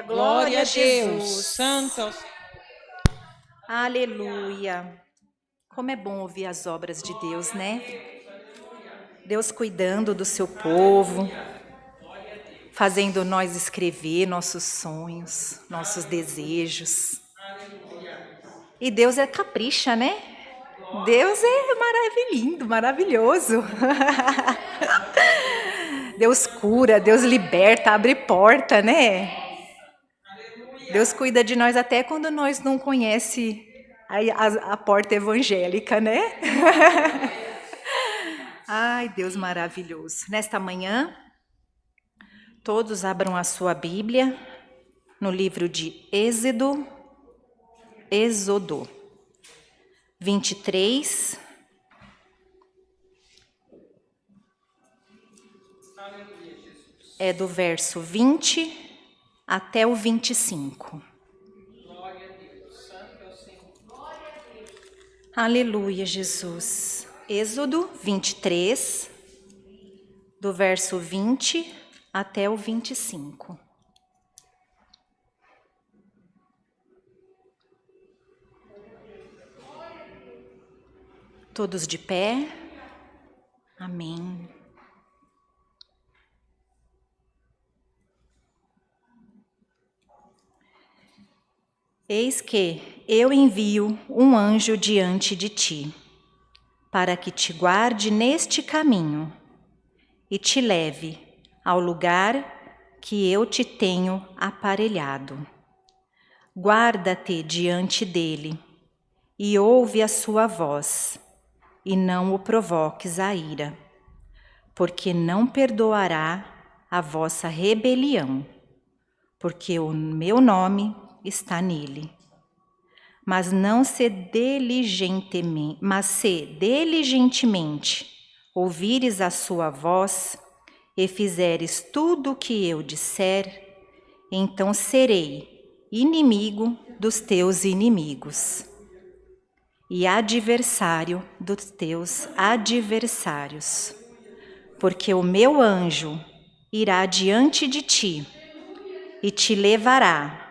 Glória a Jesus. Deus. Santo é o Senhor. Aleluia. Como é bom ouvir as obras de Deus, né? Deus cuidando do seu povo, fazendo nós escrever nossos sonhos, nossos desejos. E Deus capricha, né? Deus é maravilhoso, maravilhoso. Deus cura, Deus liberta, abre porta, né? Deus cuida de nós até quando nós não conhecemos a porta evangélica, né? Ai, Deus maravilhoso. Nesta manhã, todos abram a sua Bíblia no livro de Êxodo 23. É do verso 20 até o 25. Glória a Deus. Santo é o Senhor. Aleluia, Jesus. Êxodo 23, do verso 20 até o 25. Todos de pé? Amém. Eis que eu envio um anjo diante de ti, para que te guarde neste caminho e te leve ao lugar que eu te tenho aparelhado. Guarda-te diante dele e ouve a sua voz, e não o provoques à ira, porque não perdoará a vossa rebelião, porque o meu nome está nele. Mas se diligentemente ouvires a sua voz e fizeres tudo o que eu disser, então serei inimigo dos teus inimigos e adversário dos teus adversários, porque o meu anjo irá diante de ti e te levará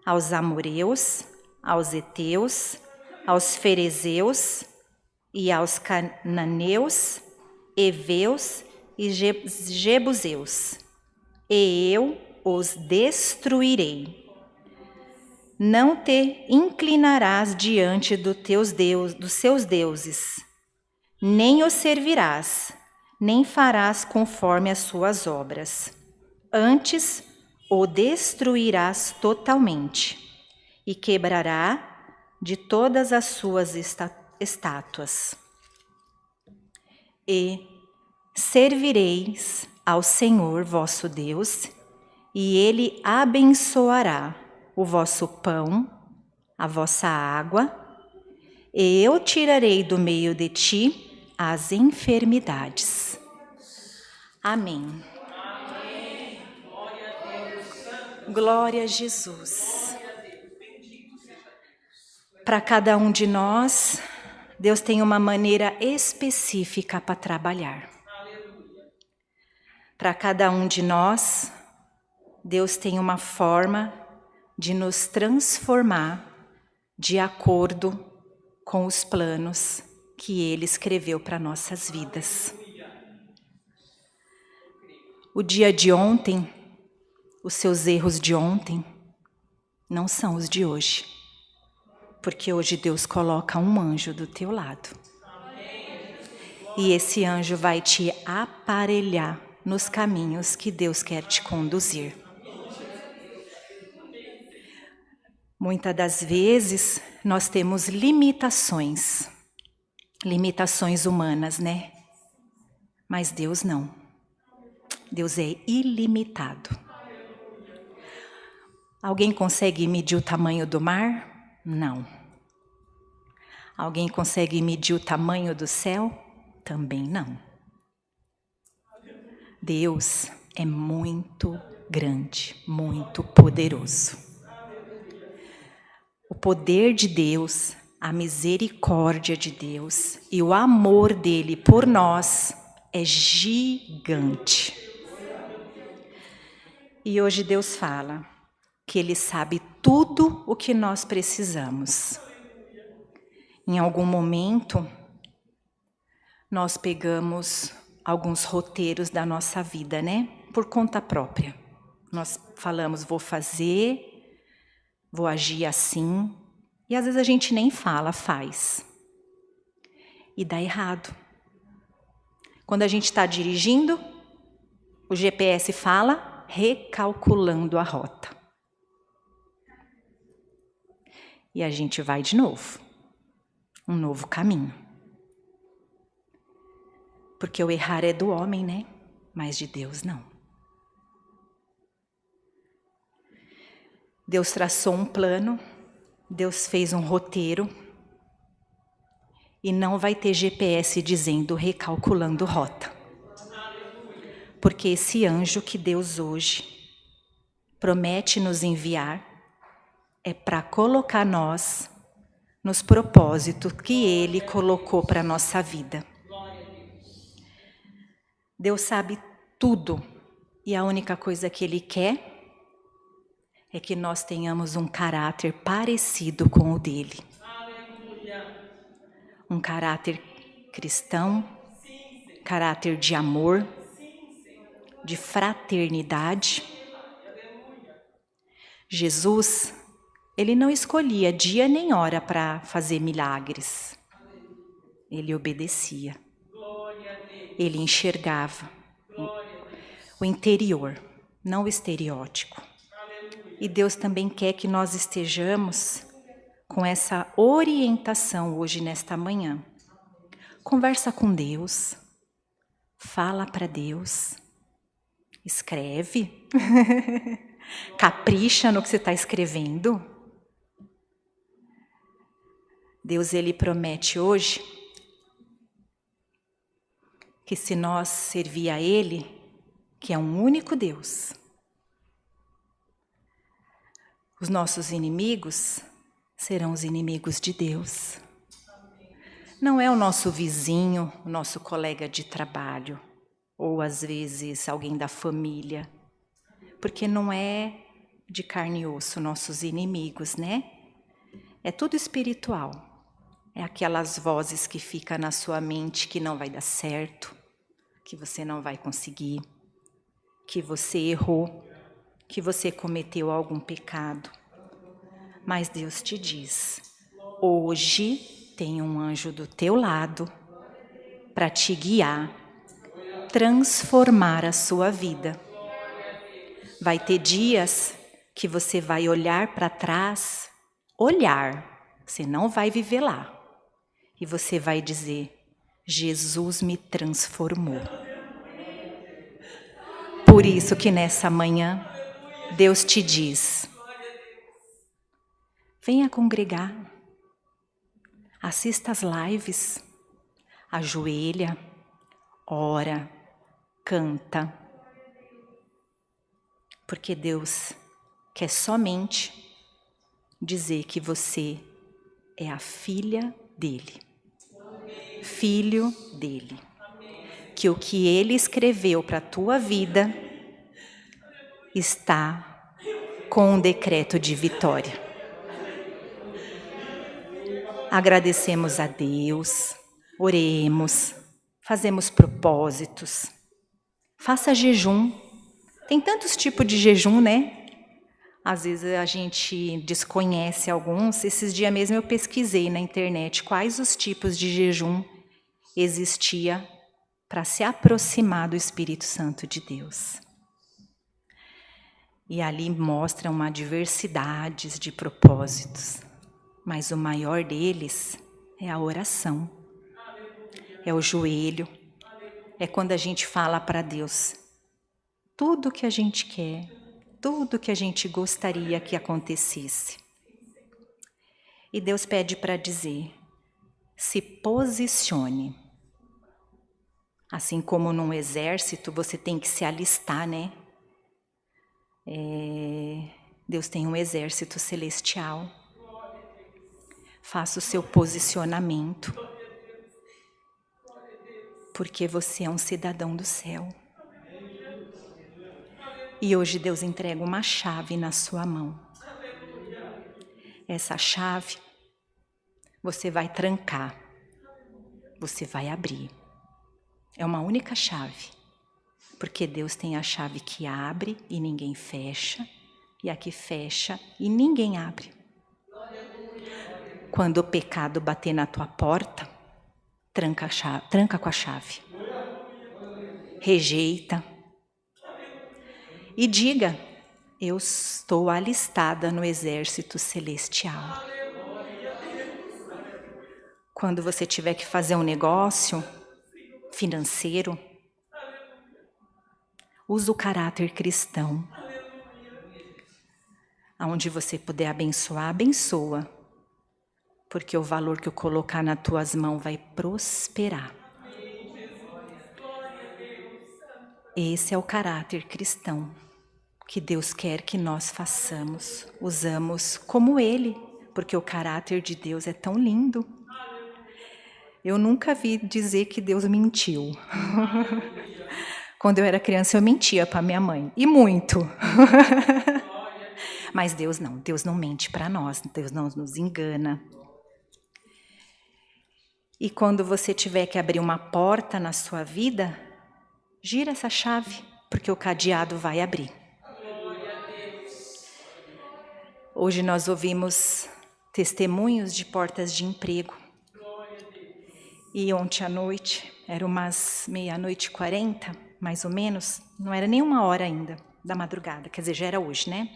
aos amoreus, aos heteus, aos ferezeus e aos cananeus, heveus e jebuseus, e eu os destruirei. Não te inclinarás diante dos seus deuses, nem os servirás, nem farás conforme as suas obras. Antes o destruirás totalmente e quebrará de todas as suas estátuas. E servireis ao Senhor vosso Deus, e Ele abençoará o vosso pão, a vossa água, e eu tirarei do meio de ti as enfermidades. Amém. Amém. Glória a Deus. Santo. Glória a Jesus. Glória a Deus. Bendito seja Deus. Para cada um de nós, Deus tem uma maneira específica para trabalhar. Aleluia. Para cada um de nós, Deus tem uma forma de nos transformar de acordo com os planos que Ele escreveu para nossas vidas. O dia de ontem, os seus erros de ontem, não são os de hoje. Porque hoje Deus coloca um anjo do teu lado. E esse anjo vai te aparelhar nos caminhos que Deus quer te conduzir. Muitas das vezes nós temos limitações humanas, né? Mas Deus não. Deus é ilimitado. Alguém consegue medir o tamanho do mar? Não. Alguém consegue medir o tamanho do céu? Também não. Deus é muito grande, muito poderoso. O poder de Deus, a misericórdia de Deus e o amor dele por nós é gigante. E hoje Deus fala: que Ele sabe tudo o que nós precisamos. Em algum momento, nós pegamos alguns roteiros da nossa vida, né? Por conta própria. Nós falamos, vou fazer, vou agir assim. E às vezes a gente nem fala, faz. E dá errado. Quando a gente está dirigindo, o GPS fala, recalculando a rota. E a gente vai de novo. Um novo caminho. Porque o errar é do homem, né? Mas de Deus não. Deus traçou um plano, Deus fez um roteiro, e não vai ter GPS dizendo recalculando rota. Porque esse anjo que Deus hoje promete nos enviar é para colocar nós nos propósitos que Ele colocou para a nossa vida. Deus sabe tudo e a única coisa que Ele quer é que nós tenhamos um caráter parecido com o dele. Um caráter cristão, caráter de amor, de fraternidade. Jesus, Ele não escolhia dia nem hora para fazer milagres. Ele obedecia. Ele enxergava o interior, não o estereótipo. E Deus também quer que nós estejamos com essa orientação hoje, nesta manhã. Conversa com Deus, fala para Deus, escreve, capricha no que você está escrevendo. Deus, Ele promete hoje que se nós servir a Ele, que é um único Deus, os nossos inimigos serão os inimigos de Deus. Não é o nosso vizinho, o nosso colega de trabalho, ou às vezes alguém da família, porque não é de carne e osso nossos inimigos, né? É tudo espiritual. É aquelas vozes que ficam na sua mente que não vai dar certo, que você não vai conseguir, que você errou, que você cometeu algum pecado. Mas Deus te diz, hoje tem um anjo do teu lado para te guiar, transformar a sua vida. Vai ter dias que você vai olhar para trás, você não vai viver lá. E você vai dizer, Jesus me transformou. Por isso que nessa manhã, Deus te diz, venha congregar, assista as lives, ajoelha, ora, canta. Porque Deus quer somente dizer que você é a filha dele, filho dele. Que o que ele escreveu para a tua vida está com um decreto de vitória. Agradecemos a Deus, oremos, fazemos propósitos, faça jejum. Tem tantos tipos de jejum, né? Às vezes a gente desconhece alguns. Esses dias mesmo eu pesquisei na internet quais os tipos de jejum existia para se aproximar do Espírito Santo de Deus. E ali mostra uma diversidade de propósitos. Mas o maior deles é a oração. É o joelho. É quando a gente fala para Deus tudo que a gente quer, tudo que a gente gostaria que acontecesse. E Deus pede para dizer, se posicione. Assim como num exército você tem que se alistar, né? Deus tem um exército celestial. Faça o seu posicionamento. Porque você é um cidadão do céu. E hoje Deus entrega uma chave na sua mão. Essa chave você vai trancar, você vai abrir. É uma única chave, porque Deus tem a chave que abre e ninguém fecha, e a que fecha e ninguém abre. Quando o pecado bater na tua porta, tranca com a chave. Rejeita. E diga: eu estou alistada no exército celestial. Quando você tiver que fazer um negócio financeiro, usa o caráter cristão. Aonde você puder abençoar, abençoa. Porque o valor que eu colocar nas tuas mãos vai prosperar. Esse é o caráter cristão que Deus quer que nós façamos. Usamos como Ele, porque o caráter de Deus é tão lindo. Eu nunca vi dizer que Deus mentiu. Quando eu era criança eu mentia para minha mãe, e muito. Mas Deus não mente para nós, Deus não nos engana. E quando você tiver que abrir uma porta na sua vida, gira essa chave, porque o cadeado vai abrir. Hoje nós ouvimos testemunhos de portas de emprego. E ontem à noite, era umas 00:40, mais ou menos, não era nem 1h ainda da madrugada, quer dizer, já era hoje, né?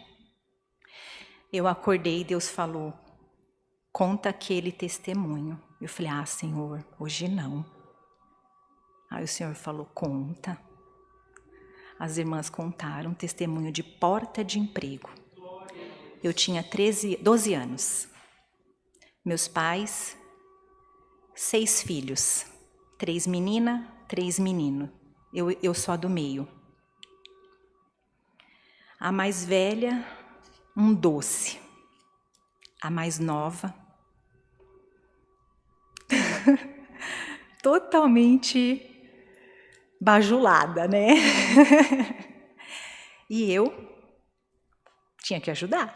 Eu acordei e Deus falou: conta aquele testemunho. Eu falei: Senhor, hoje não. Aí o Senhor falou: conta. As irmãs contaram testemunho de porta de emprego. Eu tinha 12 anos. Meus pais, 6 filhos. 3 meninas, 3 meninos. Eu sou a do meio. A mais velha, um doce. A mais nova, totalmente bajulada, né? E eu tinha que ajudar,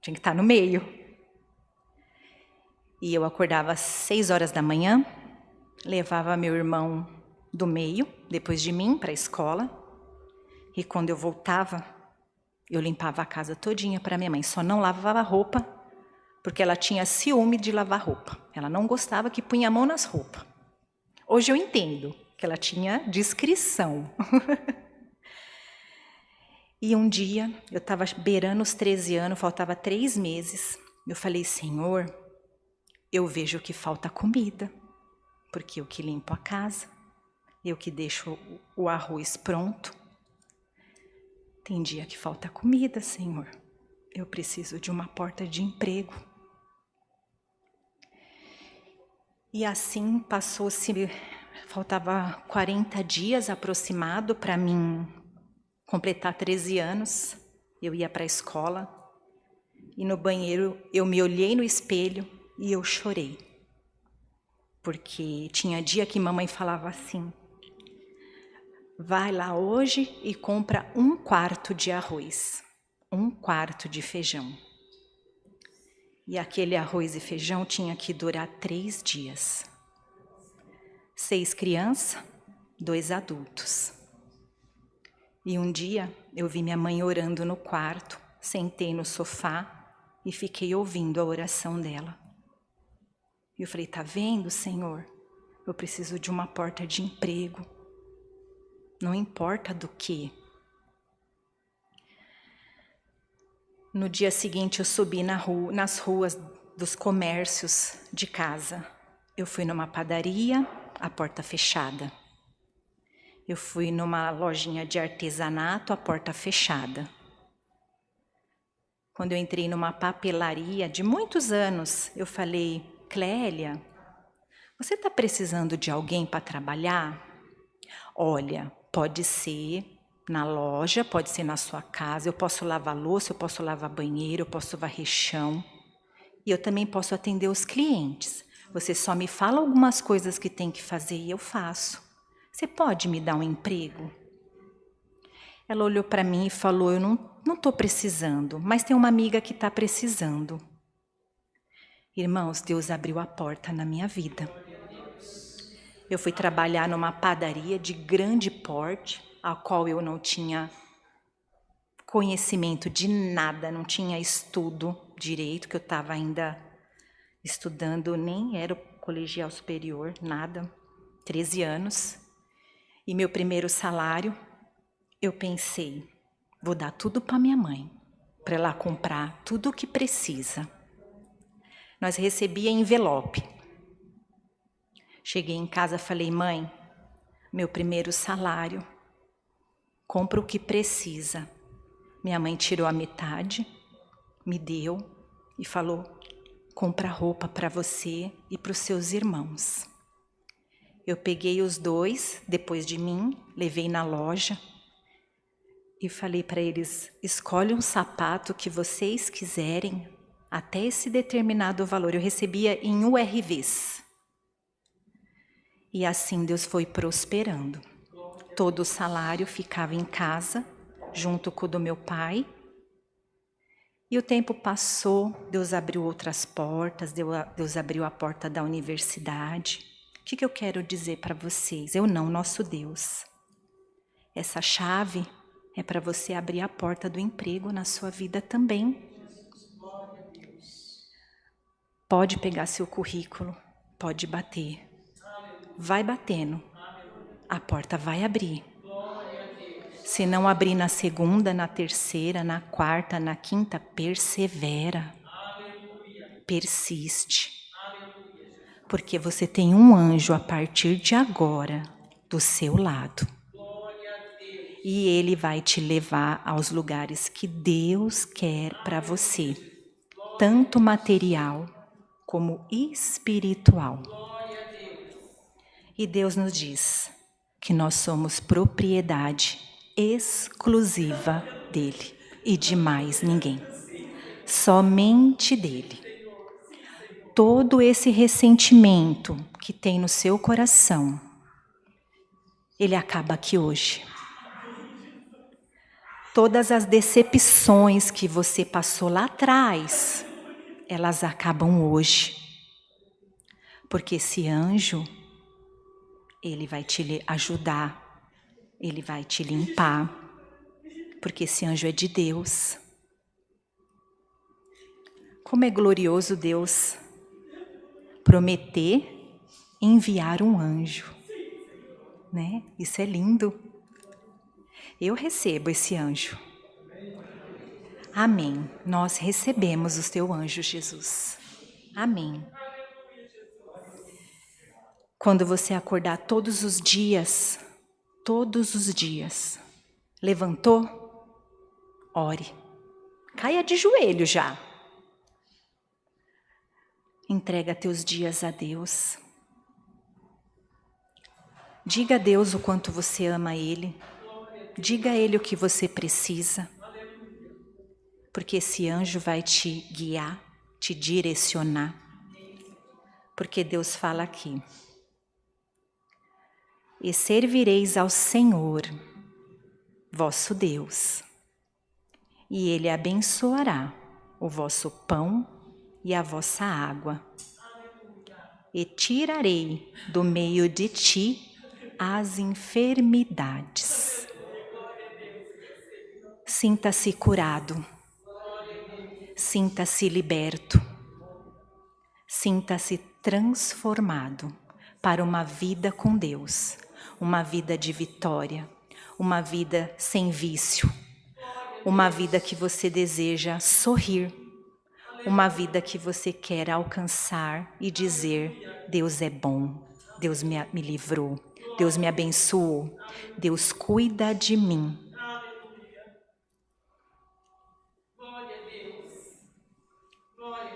tinha que estar no meio. E eu acordava às 6h da manhã, levava meu irmão do meio, depois de mim, para a escola. E quando eu voltava, eu limpava a casa todinha para minha mãe. Só não lavava roupa, porque ela tinha ciúme de lavar roupa. Ela não gostava que punha a mão nas roupas. Hoje eu entendo que ela tinha discrição. E um dia, eu estava beirando os 13 anos, faltava 3 meses. Eu falei: Senhor, eu vejo que falta comida, porque eu que limpo a casa, eu que deixo o arroz pronto. Tem dia que falta comida, Senhor. Eu preciso de uma porta de emprego. E assim passou-se, faltava 40 dias aproximado para mim completar 13 anos. Eu ia para a escola e no banheiro eu me olhei no espelho e eu chorei. Porque tinha dia que mamãe falava assim: vai lá hoje e compra 1/4 de arroz, 1/4 de feijão. E aquele arroz e feijão tinha que durar 3 dias. 6 crianças, 2 adultos. E um dia eu vi minha mãe orando no quarto, sentei no sofá e fiquei ouvindo a oração dela. E eu falei: tá vendo, Senhor? Eu preciso de uma porta de emprego. Não importa do que. No dia seguinte eu subi nas ruas dos comércios de casa. Eu fui numa padaria, a porta fechada. Eu fui numa lojinha de artesanato, a porta fechada. Quando eu entrei numa papelaria de muitos anos, eu falei: Clélia, você está precisando de alguém para trabalhar? Olha, pode ser na loja, pode ser na sua casa, eu posso lavar louça, eu posso lavar banheiro, eu posso varrer chão. E eu também posso atender os clientes. Você só me fala algumas coisas que tem que fazer e eu faço. Você pode me dar um emprego? Ela olhou para mim e falou: eu não estou precisando, mas tem uma amiga que está precisando. Irmãos, Deus abriu a porta na minha vida. Eu fui trabalhar numa padaria de grande porte, a qual eu não tinha conhecimento de nada, não tinha estudo direito, que eu estava ainda estudando, nem era o colegial superior, nada, 13 anos. E meu primeiro salário, eu pensei, vou dar tudo para minha mãe, para ela comprar tudo o que precisa. Nós recebia envelope. Cheguei em casa e falei: mãe, meu primeiro salário, compra o que precisa. Minha mãe tirou a metade, me deu e falou: compra roupa para você e para os seus irmãos. Eu peguei os dois, depois de mim, levei na loja e falei para eles: escolhe um sapato que vocês quiserem, até esse determinado valor. Eu recebia em URVs. E assim Deus foi prosperando. Todo o salário ficava em casa, junto com o do meu pai. E o tempo passou, Deus abriu outras portas, Deus abriu a porta da universidade. O que eu quero dizer para vocês? Eu não, nosso Deus. Essa chave é para você abrir a porta do emprego na sua vida também. Pode pegar seu currículo, pode bater. Vai batendo, a porta vai abrir. Se não abrir na segunda, na terceira, na quarta, na quinta, persevera. Persiste. Porque você tem um anjo a partir de agora do seu lado. E ele vai te levar aos lugares que Deus quer para você, tanto material como espiritual. E Deus nos diz que nós somos propriedade exclusiva dele e de mais ninguém. Somente dele. Todo esse ressentimento que tem no seu coração, ele acaba aqui hoje. Todas as decepções que você passou lá atrás, elas acabam hoje. Porque esse anjo, ele vai te ajudar, ele vai te limpar, porque esse anjo é de Deus. Como é glorioso Deus prometer enviar um anjo, né? Isso é lindo. Eu recebo esse anjo. Amém. Nós recebemos o teu anjo, Jesus. Amém. Quando você acordar todos os dias, levantou, ore. Caia de joelho já. Entrega teus dias a Deus. Diga a Deus o quanto você ama Ele. Diga a Ele o que você precisa. Porque esse anjo vai te guiar, te direcionar. Porque Deus fala aqui: e servireis ao Senhor, vosso Deus, e Ele abençoará o vosso pão e a vossa água, e tirarei do meio de ti as enfermidades. Sinta-se curado, sinta-se liberto, sinta-se transformado para uma vida com Deus, uma vida de vitória, uma vida sem vício, uma vida que você deseja sorrir, uma vida que você quer alcançar e dizer: Deus é bom, Deus me livrou, Deus me abençoou, Deus cuida de mim.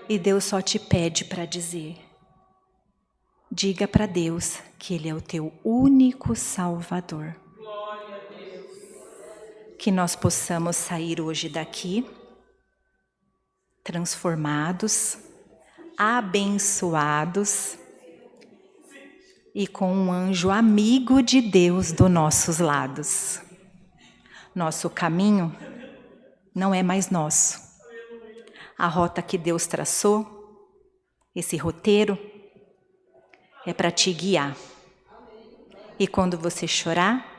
E Deus só te pede para dizer: diga para Deus que Ele é o teu único Salvador. Que nós possamos sair hoje daqui transformados, abençoados e com um anjo amigo de Deus dos nossos lados. Nosso caminho não é mais nosso. A rota que Deus traçou, esse roteiro, é para te guiar. E quando você chorar,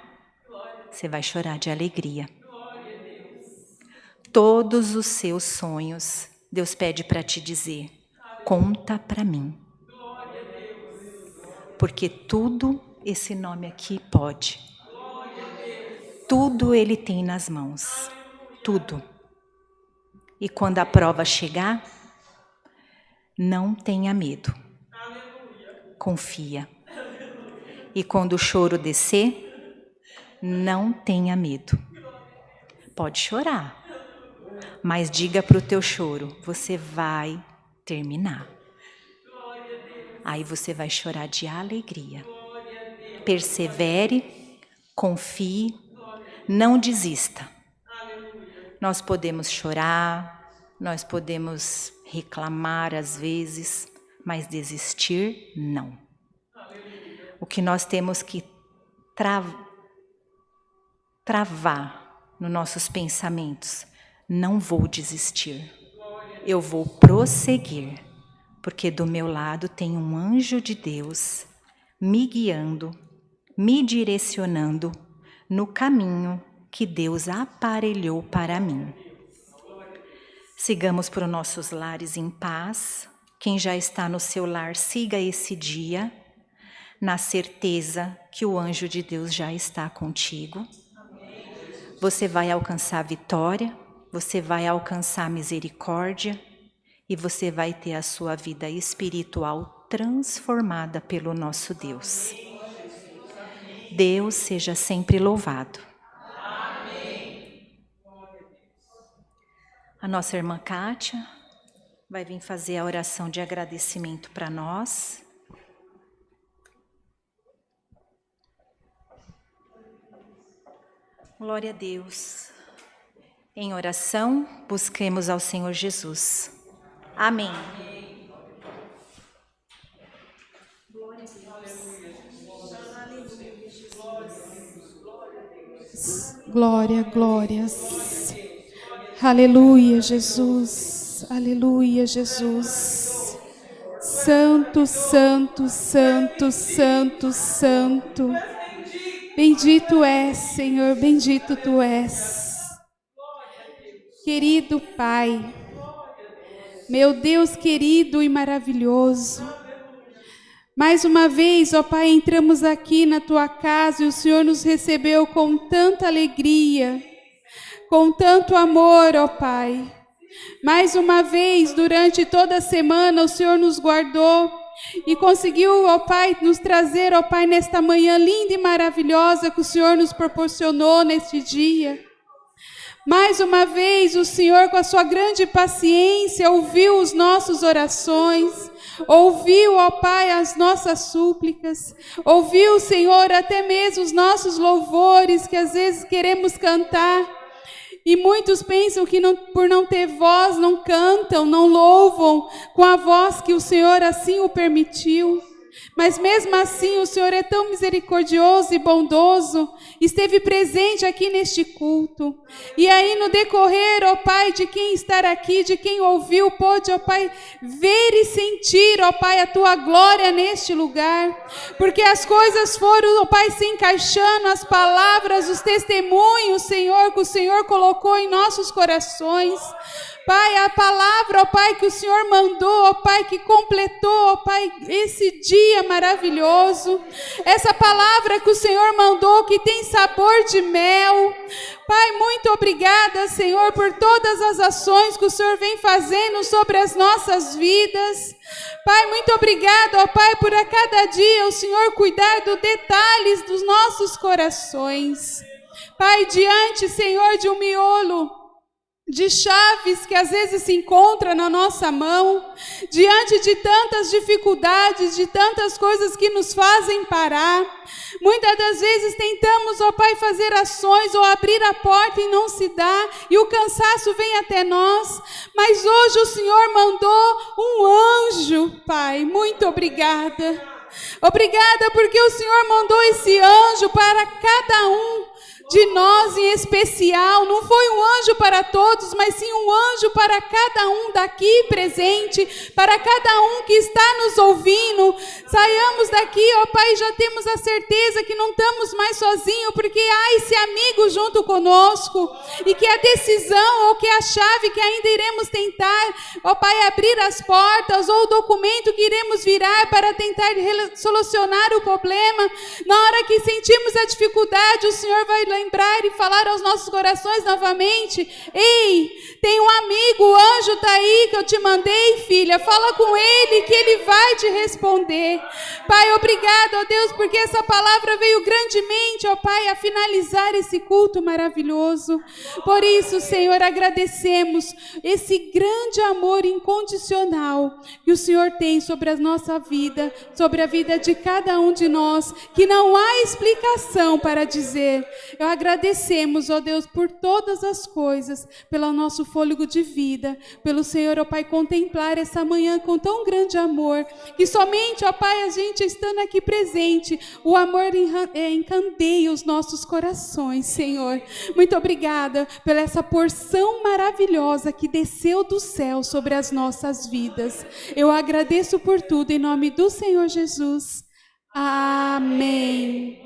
você vai chorar de alegria. Todos os seus sonhos, Deus pede para te dizer: conta para mim. Porque tudo, esse nome aqui pode. Tudo Ele tem nas mãos. Tudo. E quando a prova chegar, não tenha medo. Confia. E quando o choro descer, não tenha medo. Pode chorar, mas diga para o teu choro: você vai terminar. Aí você vai chorar de alegria. Persevere, confie, não desista. Nós podemos chorar, nós podemos reclamar às vezes, mas desistir, não. O que nós temos que travar nos nossos pensamentos: não vou desistir, eu vou prosseguir, porque do meu lado tem um anjo de Deus me guiando, me direcionando no caminho que Deus aparelhou para mim. Sigamos para os nossos lares em paz. Quem já está no seu lar, siga esse dia, na certeza que o anjo de Deus já está contigo. Você vai alcançar vitória, você vai alcançar misericórdia e você vai ter a sua vida espiritual transformada pelo nosso Deus. Deus seja sempre louvado. A nossa irmã Kátia vai vir fazer a oração de agradecimento para nós. Glória a Deus. Em oração, busquemos ao Senhor Jesus. Amém. Glória, glórias. Aleluia, Jesus. Aleluia, Jesus. Santo, santo, santo, santo, santo. Bendito és, Senhor, bendito Tu és. Querido Pai, meu Deus querido e maravilhoso, mais uma vez, ó Pai, entramos aqui na Tua casa e o Senhor nos recebeu com tanta alegria, com tanto amor, ó Pai. Mais uma vez, durante toda a semana, o Senhor nos guardou e conseguiu, ó Pai, nos trazer, ó Pai, nesta manhã linda e maravilhosa que o Senhor nos proporcionou neste dia. Mais uma vez, o Senhor, com a sua grande paciência, ouviu as nossas orações, ouviu, ó Pai, as nossas súplicas, ouviu, Senhor, até mesmo os nossos louvores que às vezes queremos cantar. E muitos pensam que por não ter voz não cantam, não louvam com a voz que o Senhor assim o permitiu. Mas mesmo assim o Senhor é tão misericordioso e bondoso, esteve presente aqui neste culto. E aí no decorrer, ó Pai, de quem estar aqui, de quem ouviu, pôde, ó Pai, ver e sentir, ó Pai, a Tua glória neste lugar. Porque as coisas foram, ó Pai, se encaixando, as palavras, os testemunhos, Senhor, que o Senhor colocou em nossos corações. Pai, a palavra, ó Pai, que o Senhor mandou, ó Pai, que completou, ó Pai, esse dia maravilhoso. Essa palavra que o Senhor mandou, que tem sabor de mel. Pai, muito obrigada, Senhor, por todas as ações que o Senhor vem fazendo sobre as nossas vidas. Pai, muito obrigada, ó Pai, por a cada dia o Senhor cuidar dos detalhes dos nossos corações. Pai, diante, Senhor, de um miolo de chaves que às vezes se encontra na nossa mão, diante de tantas dificuldades, de tantas coisas que nos fazem parar. Muitas das vezes tentamos, ó Pai, fazer ações ou abrir a porta e não se dá, e o cansaço vem até nós. Mas hoje o Senhor mandou um anjo, Pai. Muito obrigada. Obrigada porque o Senhor mandou esse anjo para cada um de nós em especial. Não foi um anjo para todos, mas sim um anjo para cada um daqui presente, para cada um que está nos ouvindo. Saiamos daqui, ó Pai, já temos a certeza que não estamos mais sozinhos, porque há esse amigo junto conosco, e que a decisão ou que a chave que ainda iremos tentar, ó Pai, abrir as portas, ou o documento que iremos virar para tentar solucionar o problema, na hora que sentimos a dificuldade, o Senhor vai lembrar e falar aos nossos corações novamente: ei, tem um amigo, o anjo está aí que eu te mandei, filha, fala com ele que ele vai te responder. Pai, obrigado, ó Deus, porque essa palavra veio grandemente, ó Pai, a finalizar esse culto maravilhoso. Por isso, Senhor, agradecemos esse grande amor incondicional que o Senhor tem sobre a nossa vida, sobre a vida de cada um de nós, que não há explicação para dizer. Eu agradecemos, ó Deus, por todas as coisas, pelo nosso fôlego de vida, pelo Senhor, ó Pai, contemplar essa manhã com tão grande amor, que somente, ó Pai, a gente estando aqui presente, o amor encandeia os nossos corações, Senhor. Muito obrigada pela essa porção maravilhosa que desceu do céu sobre as nossas vidas. Eu agradeço por tudo, em nome do Senhor Jesus. Amém.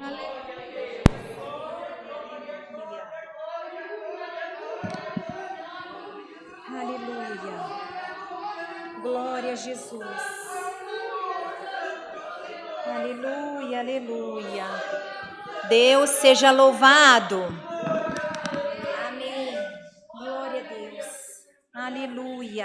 Aleluia. Glória a Jesus. Aleluia, aleluia. Deus seja louvado. Amém. Glória a Deus. Aleluia.